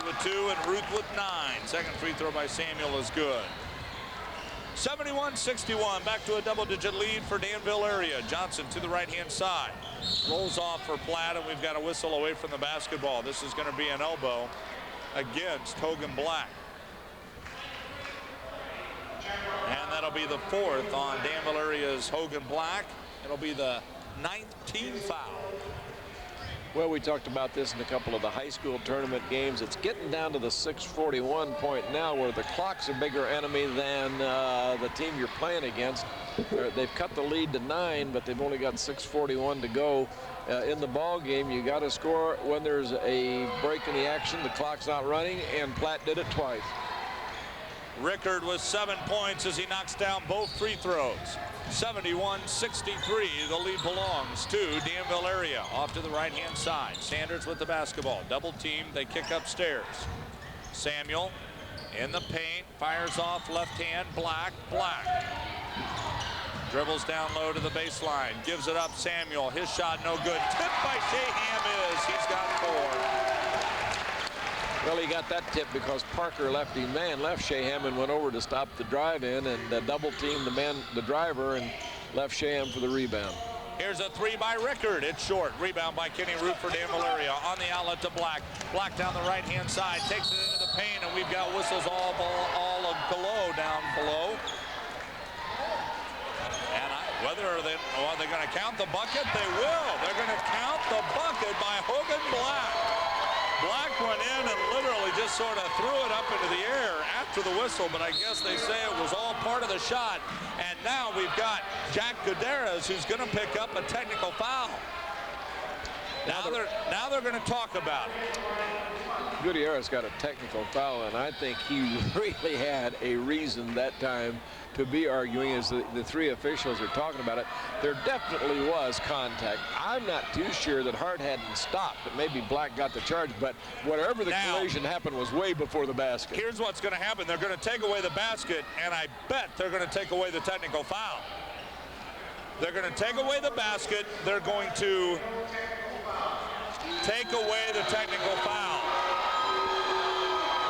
with 2 and Ruth with 9. Second free throw by Samuel is good. 71-61, back to a double-digit lead for Danville area. Johnson to the right-hand side. Rolls off for Platte, and we've got a whistle away from the basketball. This is going to be an elbow against Hogan Black. And that'll be the 4th on Danville area's Hogan Black. It'll be the 9th team foul. Well, we talked about this in a couple of the high school tournament games. It's getting down to the 6:41 point now where the clock's a bigger enemy than the team you're playing against. They've cut the lead to 9, but they've only got 6:41 to go in the ball game. You got to score when there's a break in the action. The clock's not running, and Platte did it twice. Rickard with 7 points as he knocks down both free throws. 71-63, the lead belongs to Danville area. Off to the right-hand side. Sanders with the basketball. Double team, they kick upstairs. Samuel in the paint, fires off left hand, Black. Dribbles down low to the baseline, gives it up Samuel. His shot no good. Tipped by Shaham is. He's got 4. Well, he got that tip because Parker left him man, left Shaham and went over to stop the drive in and double teamed the driver and left Shaham for the rebound. Here's a 3 by Rickard. It's short. Rebound by Kenny Root for Danville area. On the outlet to Black. Black down the right-hand side. Takes it into the paint, and we've got whistles all below, down below. And whether are they going to count the bucket? They will. They're going to count the bucket by Hogan Black. Black went in and literally just sort of threw it up into the air after the whistle, but I guess they say it was all part of the shot. And now we've got Jack Gutierrez who's going to pick up a technical foul. Now they're going to talk about it. Gutierrez got a technical foul, and I think he really had a reason that time to be arguing as the 3 officials are talking about it. There definitely was contact. I'm not too sure that Hart hadn't stopped, but maybe Black got the charge, but whatever the collision happened was way before the basket. Here's what's going to happen. They're going to take away the basket, and I bet they're going to take away the technical foul. They're going to take away the basket. They're going to take away the technical foul.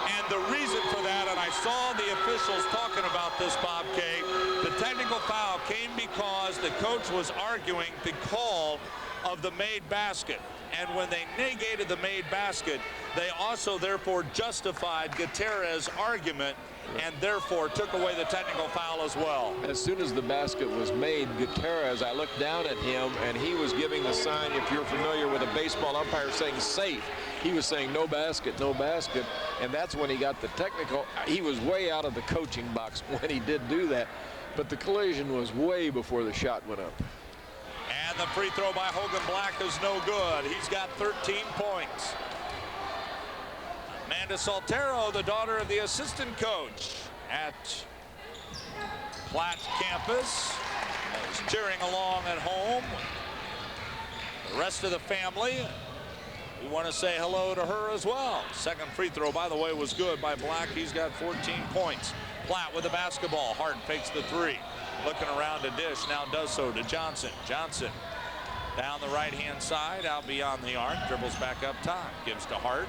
And the reason for that, and I saw the officials talking about this, Bob K., the technical foul came because the coach was arguing the call of the made basket. And when they negated the made basket, they also therefore justified Gutierrez's argument and therefore took away the technical foul as well. As soon as the basket was made, Gutierrez, I looked down at him and he was giving the sign, if you're familiar with a baseball umpire, saying safe. He was saying no basket, no basket, and that's when he got the technical. He was way out of the coaching box when he did do that, but the collision was way before the shot went up. And the free throw by Hogan Black is no good. He's got 13 points. Amanda Soltero, the daughter of the assistant coach at Platte campus, is cheering along at home. The rest of the family, we want to say hello to her as well. Second free throw, by the way, was good by Black. He's got 14 points. Platte with the basketball. Hart fakes the 3. Looking around to dish, now does so to Johnson. Johnson down the right-hand side, out beyond the arc, dribbles back up top, gives to Hart.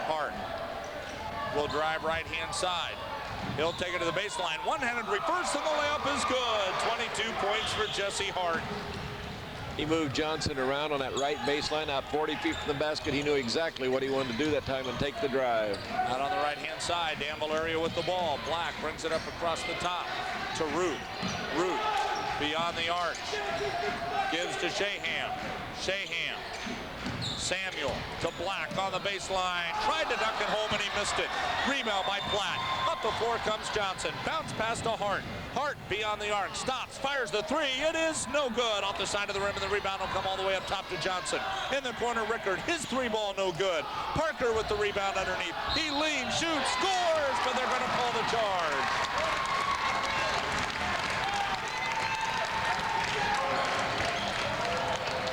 Hart will drive right-hand side. He'll take it to the baseline. One-handed reverse, and the layup is good. 22 points for Jesse Hart. He moved Johnson around on that right baseline, out 40 feet from the basket. He knew exactly what he wanted to do that time and take the drive. Out on the right-hand side, Danville area with the ball. Black brings it up across the top to Root. Root beyond the arc. Gives to Shaham. Shaham. Samuel to Black on the baseline. Tried to duck it home and he missed it. Rebound by Platte. Up the floor comes Johnson. Bounce pass to Hart. Hart beyond the arc. Stops. Fires the 3. It is no good. Off the side of the rim, and the rebound will come all the way up top to Johnson. In the corner, Rickard. His 3 ball no good. Parker with the rebound underneath. He leans, shoots, scores, but they're going to call the charge.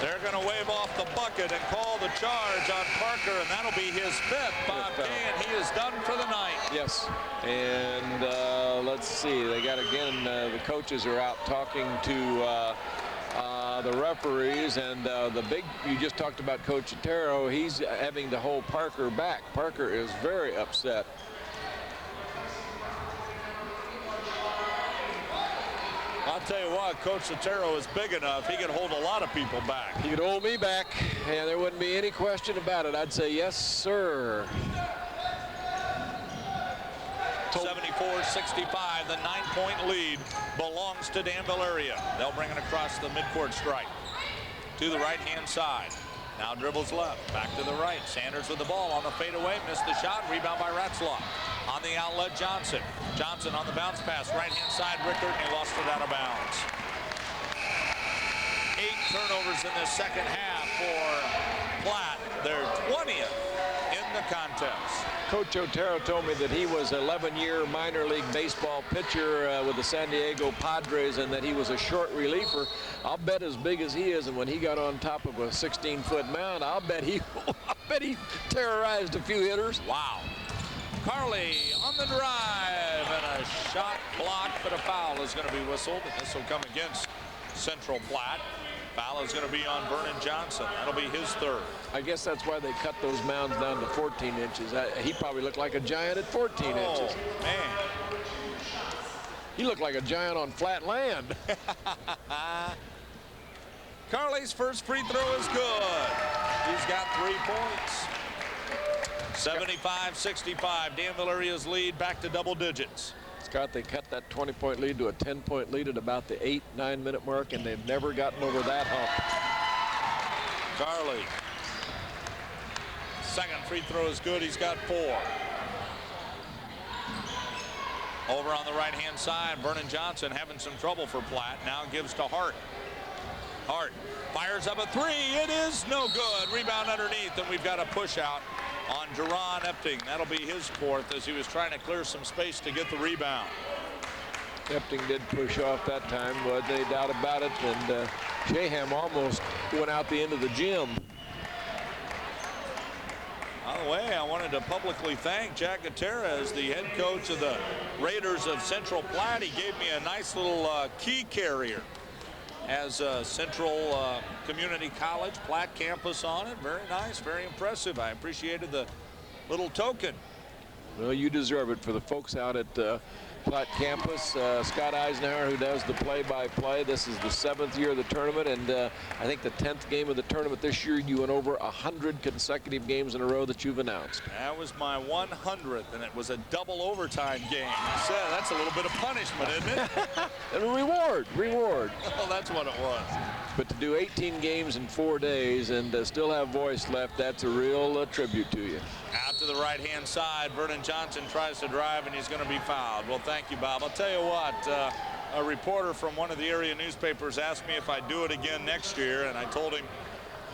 They're going to wave off the bucket and call the charge on Parker, and that'll be his 5th. Bob K, and he is done for the night. Yes, and let's see. They got again. The coaches are out talking to the referees, and you just talked about Coach Otero. He's having to hold Parker back. Parker is very upset. I'll tell you what, Coach Otero is big enough. He can hold a lot of people back. He could hold me back, and there wouldn't be any question about it. I'd say, yes, sir. 74-65, the 9-point lead belongs to Danville area. They'll bring it across the midcourt stripe to the right-hand side. Now dribbles left, back to the right. Sanders with the ball on the fadeaway, missed the shot, rebound by Ratzlaff. On the outlet, Johnson. Johnson on the bounce pass, right-hand side, Rickert, and he lost it out of bounds. 8 turnovers in the second half for Platte, their 20th in the contest. Coach Otero told me that he was an 11-year minor league baseball pitcher with the San Diego Padres, and that he was a short reliever. I'll bet as big as he is, and when he got on top of a 16-foot mound, I'll bet he terrorized a few hitters. Wow. Carly on the drive, and a shot blocked, but a foul is going to be whistled, and this will come against Central-Platte. Foul is going to be on Vernon Johnson. That'll be his 3rd. I guess that's why they cut those mounds down to 14 inches. He probably looked like a giant at 14 inches. Man. He looked like a giant on flat land. Carly's first free throw is good. He's got 3 points. 75-65. Danville area's lead back to double digits. Scott, they cut that 20-point lead to a 10-point lead at about the 8-9 minute mark, and they've never gotten over that hump. Carly. Second free throw is good. He's got 4. Over on the right-hand side, Vernon Johnson having some trouble for Platte. Now gives to Hart. Hart fires up a 3. It is no good. Rebound underneath, and we've got a push out on Jerron Epting. That'll be his 4th as he was trying to clear some space to get the rebound. Epting did push off that time, but no doubt about it. And Shaham almost went out the end of the gym. By the way, I wanted to publicly thank Jack Gutierrez, the head coach of the Raiders of Central-Platte. He gave me a nice little key carrier. Has Central Community College Platte campus on it. Very nice, very impressive. I appreciated the little token. Well, you deserve it for the folks out at Platte campus. Scott Eisenhower, who does the play-by-play. This is the 7th year of the tournament, and I think the 10th game of the tournament this year. You went over 100 consecutive games in a row that you've announced. That was my 100th, and it was a double overtime game. So that's a little bit of punishment, isn't it? And a reward. Well, that's what it was. But to do 18 games in 4 days and still have voice left, that's a real tribute to you. Out to the right-hand side, Vernon Johnson tries to drive, and he's going to be fouled. Well, thank you, Bob. I'll tell you what, a reporter from one of the area newspapers asked me if I'd do it again next year, and I told him,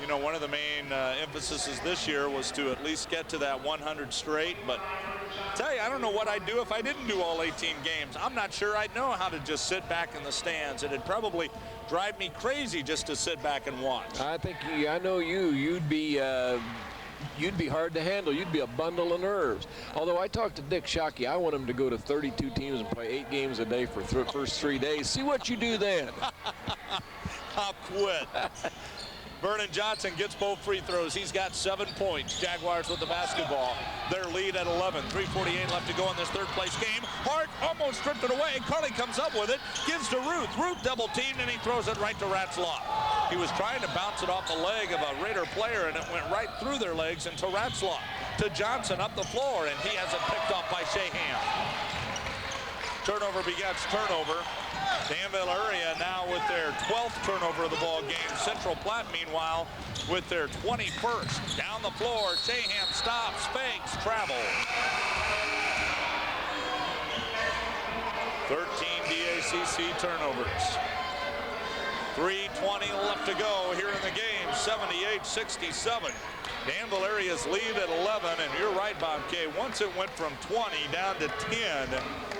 you know, one of the main emphases this year was to at least get to that 100 straight. But I tell you, I don't know what I'd do if I didn't do all 18 games. I'm not sure I'd know how to just sit back in the stands. It'd probably drive me crazy just to sit back and watch. I think I know you'd be hard to handle. You'd be a bundle of nerves. Although I talked to Dick Shockey, I want him to go to 32 teams and play 8 games a day for the first 3 days. See what you do then. I'll quit. Vernon Johnson gets both free throws. He's got 7 points. Jaguars with the basketball. Their lead at 11. 3:48 left to go in this 3rd place game. Hart almost stripped it away. Carly comes up with it. Gives to Ruth. Ruth double teamed, and he throws it right to Ratzlaff. He was trying to bounce it off the leg of a Raider player, and it went right through their legs into Ratzlaff. To Johnson up the floor, and he has it picked off by Shaham. Turnover begets turnover. Danville area now with their 12th turnover of the ball game. Central-Platte, meanwhile, with their 21st. Down the floor, Shaham stops, fakes, travels. 13 DACC turnovers. 3:20 left to go here in the game. 78-67. Danville area's lead at 11, and you're right, Bob K. Once it went from 20 down to 10,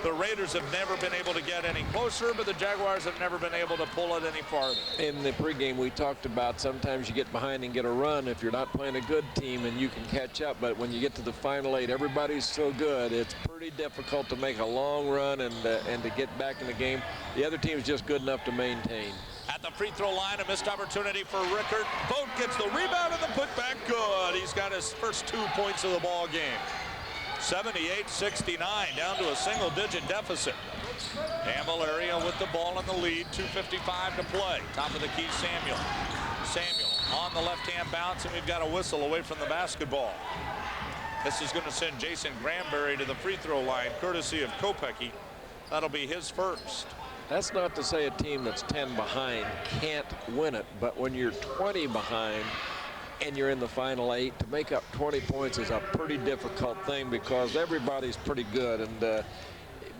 the Raiders have never been able to get any closer, but the Jaguars have never been able to pull it any farther. In the pregame, we talked about sometimes you get behind and get a run if you're not playing a good team and you can catch up, but when you get to the final 8, everybody's so good, it's pretty difficult to make a long run and to get back in the game. The other team is just good enough to maintain. At the free throw line, a missed opportunity for Rickert. Vogt gets the rebound and the putback good. He's got his first 2 points of the ball game. 78-69, down to a single-digit deficit. Danville area with the ball in the lead, 2:55 to play. Top of the key, Samuel. Samuel on the left-hand bounce, and we've got a whistle away from the basketball. This is going to send Jason Granberry to the free throw line, courtesy of Kopecky. That'll be his first. That's not to say a team that's 10 behind can't win it, but when you're 20 behind and you're in the final 8, to make up 20 points is a pretty difficult thing because everybody's pretty good. And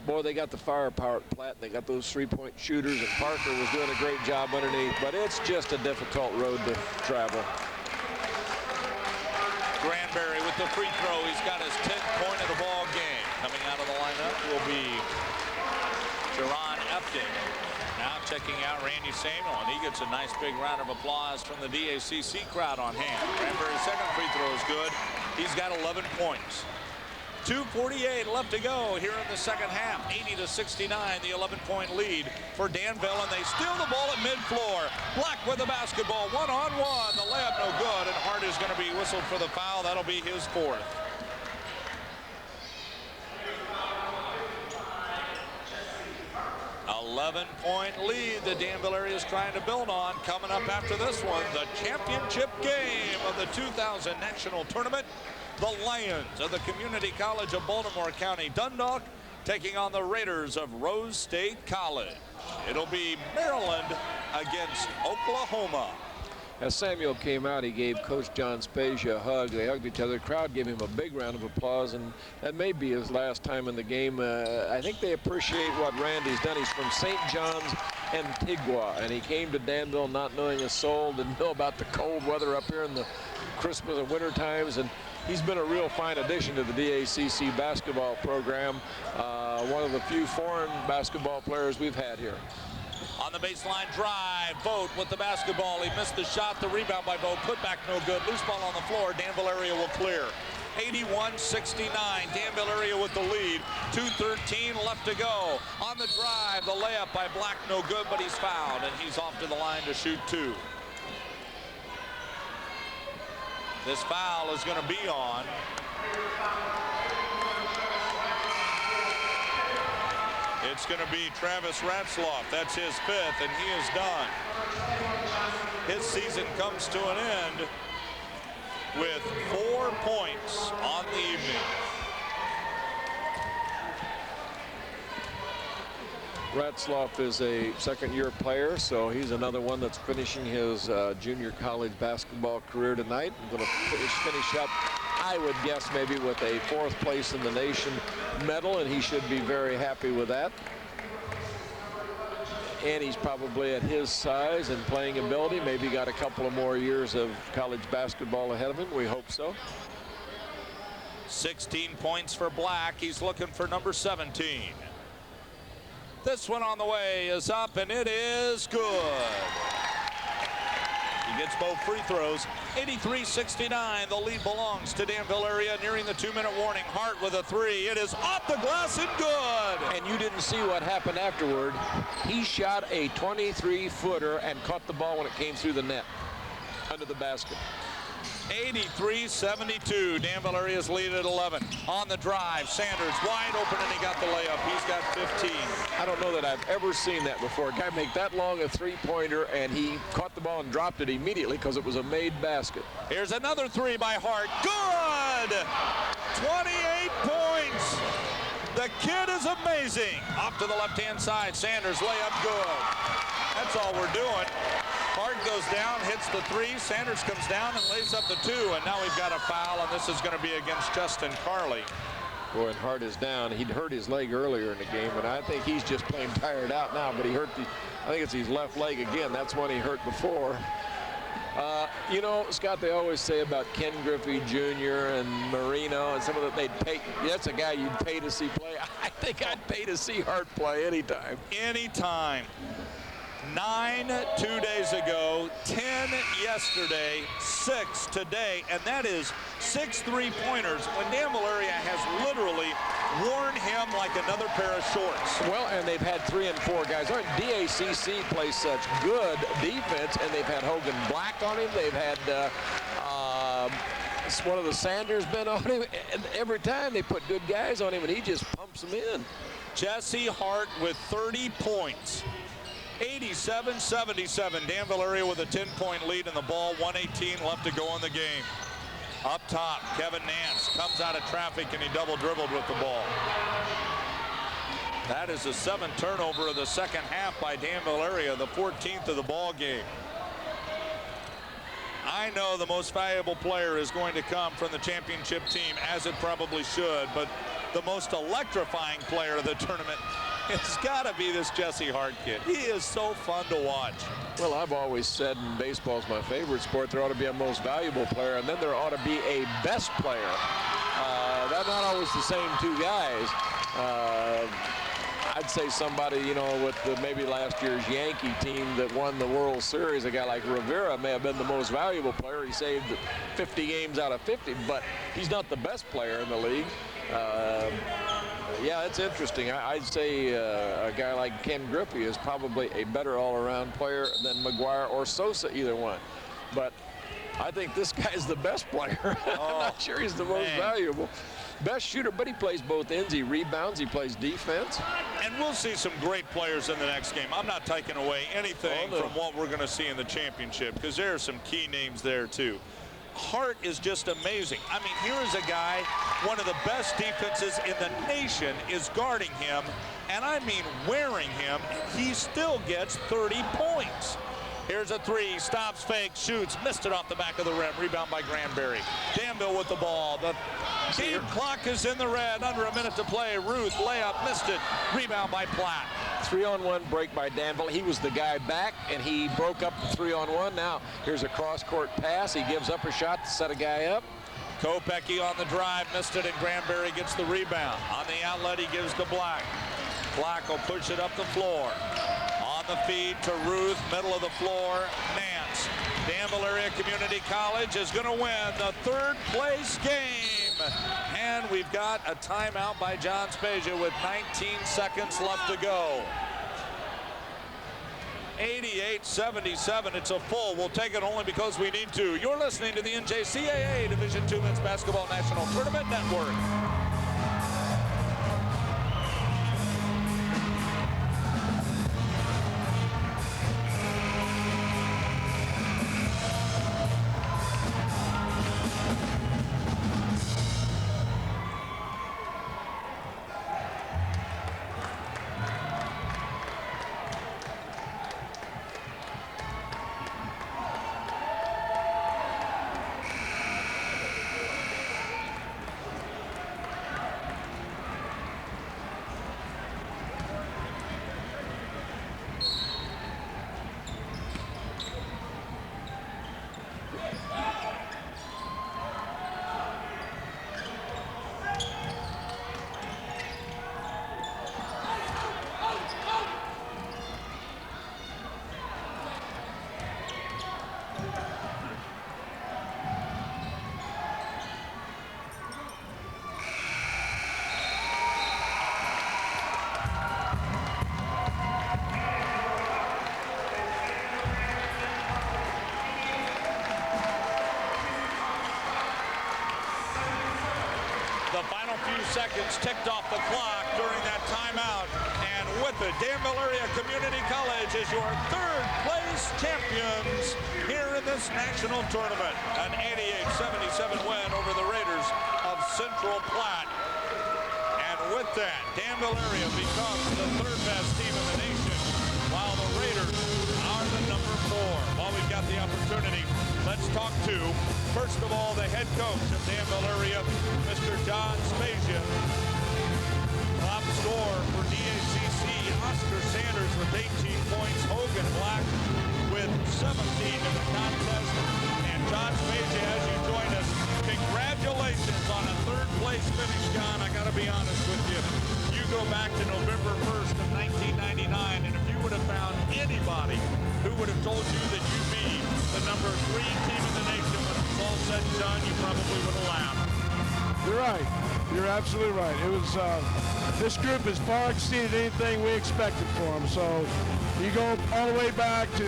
boy, they got the firepower at Platte. They got those three-point shooters, and Parker was doing a great job underneath, but it's just a difficult road to travel. Granberry with the free throw. He's got his 10th point of the ball game. Coming out of the lineup will be Jerron Epting. Now checking out Randy Samuel, and he gets a nice big round of applause from the DACC crowd on hand. Granberry's second free throw is good. He's got 11 points. 2:48 left to go here in the second half. 80-69, the 11-point lead for Danville, and they steal the ball at mid-floor. Black with the basketball, one-on-one. The layup no good, and Hart is going to be whistled for the foul. That'll be his fourth. A 11-point lead the Danville area is trying to build on. Coming up after this one, the championship game of the 2000 National Tournament. The Lions of the Community College of Baltimore County Dundalk taking on the Raiders of Rose State College. It'll be Maryland against Oklahoma. As Samuel came out, he gave Coach John Spezia a hug. They hugged each other. The crowd gave him a big round of applause, and that may be his last time in the game. I think they appreciate what Randy's done. He's from St. John's, Antigua, and he came to Danville not knowing a soul, didn't know about the cold weather up here in the Christmas and winter times, and he's been a real fine addition to the DACC basketball program. One of the few foreign basketball players we've had here. On the baseline drive, Vogt with the basketball. He missed the shot. The rebound by Vogt. Put back no good. Loose ball on the floor. Danville area will clear. 81-69. Danville area with the lead. 2:13 left to go. On the drive, the layup by Black no good, but he's fouled, and he's off to the line to shoot 2. This foul is going to be on it's going to be Travis Ratzloff. That's his 5th, and he is done. His season comes to an end with 4 points on the evening. Ratzloff is a second-year player, so he's another one that's finishing his junior college basketball career tonight. I'm going to finish up, I would guess, maybe with a 4th place in the nation medal, and he should be very happy with that. And he's probably at his size and playing ability, maybe got a couple of more years of college basketball ahead of him. We hope so. 16 points for Black. He's looking for number 17. This one on the way is up, and it is good. He gets both free throws. 83-69. The lead belongs to Danville area nearing the 2-minute warning. Hart with a 3. It is off the glass and good. And you didn't see what happened afterward. He shot a 23-footer and caught the ball when it came through the net under the basket. 83-72. Danville area's lead at 11. On the drive, Sanders wide open, and he got the layup. He's got 15. I don't know that I've ever seen that before. A guy make that long a three-pointer, and he caught the ball and dropped it immediately because it was a made basket. Here's another 3 by Hart. Good! 28 points. The kid is amazing. Off to the left-hand side. Sanders layup good. That's all we're doing. Hart goes down, hits the 3. Sanders comes down and lays up the 2. And now we've got a foul, and this is going to be against Justin Carley. Boy, and Hart is down. He'd hurt his leg earlier in the game, and I think he's just plain tired out now. But he hurt I think it's his left leg again. That's one he hurt before. You know, Scott, they always say about Ken Griffey Jr. and Marino and some of that that's a guy you'd pay to see play. I think I'd pay to see Hart play anytime. Anytime. 9 2 days ago, 10 yesterday, 6 today, and that is 6 3-pointers when Danville area has literally worn him like another pair of shorts. Well, and they've had 3 and 4 guys. DACC plays such good defense, and they've had Hogan Black on him. They've had one of the Sanders been on him, and every time they put good guys on him, and he just pumps them in. Jesse Hart with 30 points. 87-77. Danville area with a 10-point lead in the ball. 1:18 left to go in the game. Up top, Kevin Nance comes out of traffic and he double dribbled with the ball. That is the 7th turnover of the second half by Danville area, the 14th of the ball game. I know the most valuable player is going to come from the championship team, as it probably should, but the most electrifying player of the tournament, it's got to be this Jesse Hart kid. He is so fun to watch. Well, I've always said, and baseball's my favorite sport, there ought to be a most valuable player, and then there ought to be a best player. That's not always the same 2 guys. I'd say somebody, you know, with maybe last year's Yankee team that won the World Series, a guy like Rivera may have been the most valuable player. He saved 50 games out of 50, but he's not the best player in the league. Yeah, it's interesting. I'd say a guy like Ken Griffey is probably a better all-around player than McGuire or Sosa, either one. But I think this guy's the best player. I'm not sure he's the most valuable. Best shooter, but he plays both ends. He rebounds, he plays defense. And we'll see some great players in the next game. I'm not taking away anything from what we're going to see in the championship, because there are some key names there too. Hart is just amazing. I mean, here is a guy, one of the best defenses in the nation is guarding him, and I mean wearing him. He still gets 30 points. Here's a 3, stops, fake, shoots, missed it off the back of the rim. Rebound by Granberry. Danville with the ball. The game clock is in the red, under a minute to play. Ruth, layup, missed it. Rebound by Platte. 3-on-1 break by Danville. He was the guy back, and he broke up the 3-on-1. Now, here's a cross-court pass. He gives up a shot to set a guy up. Kopecky on the drive, missed it, and Granberry gets the rebound. On the outlet, he gives to Black. Black will push it up the floor. On the feed to Ruth, middle of the floor, Nance. Danville Area Community College is going to win the 3rd place game. And we've got a timeout by John Spezia with 19 seconds left to go. 88-77, it's a full. We'll take it only because we need to. You're listening to the NJCAA Division II Men's Basketball National Tournament Network. Seconds ticked off the clock during that timeout, and with it, Danville Area Community College is your 3rd place champions here in this national tournament. An 88-77 win over the Raiders of Central-Platte. And with that, Danville Area becomes the 3rd best team in the nation, while the Raiders are the number 4. While we've got the opportunity, let's talk to, first of all, the head coach of Danville Area, Mr. John Spezia. Top scorer for DACC, Oscar Sanders with 18 points, Hogan Black with 17 in the contest. And John Spezia, as you join us, congratulations on a 3rd place finish, John. I got to be honest with you. You go back to November 1st of 1999, and if you would have found anybody who would have told you that you'd be the number 3 team in the nation when it's all said and done, you probably would have laughed. You're right. You're absolutely right. It was this group has far exceeded anything we expected for them. So you go all the way back to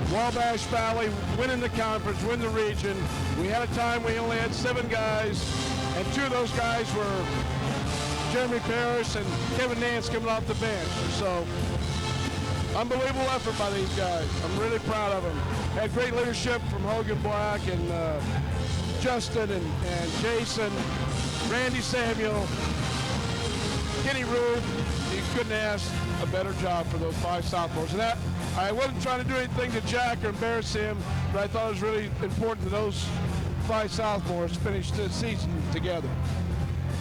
Wabash Valley, winning the conference, win the region. We had a time we only had 7 guys, and 2 of those guys were Jeremy Parrish and Kevin Nance coming off the bench. So unbelievable effort by these guys. I'm really proud of them. Had great leadership from Hogan Black and Justin and Jason, Randy Samuel, Kenny Rude. You couldn't ask a better job for those 5 sophomores. And that, I wasn't trying to do anything to Jack or embarrass him, but I thought it was really important that those 5 sophomores finish the season together.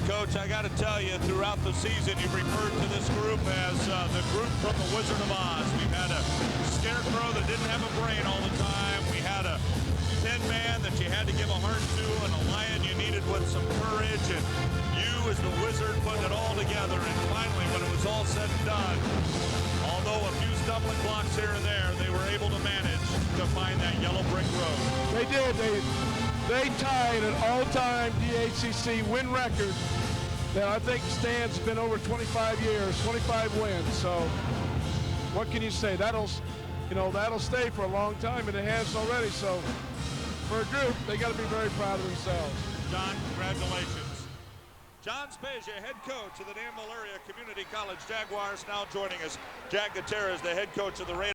Coach, I got to tell you, throughout the season, you've referred to this group as the group from the Wizard of Oz. We've had a scarecrow that didn't have a brain all the time. We had a Tin Man that you had to give a heart to, and a lion you needed with some courage, and you as the wizard putting it all together. And finally, when it was all said and done, although a few stumbling blocks here and there, they were able to manage to find that yellow brick road. They did. They tied an all-time DACC win record that I think stands been over 25 years, 25 wins. So what can you say? That'll stay for a long time, and it has already. So for a group, they got to be very proud of themselves. John, congratulations. John Spezia, head coach of the Danville Area Community College Jaguars, now joining us. Jack Gutierrez, the head coach of the Raiders.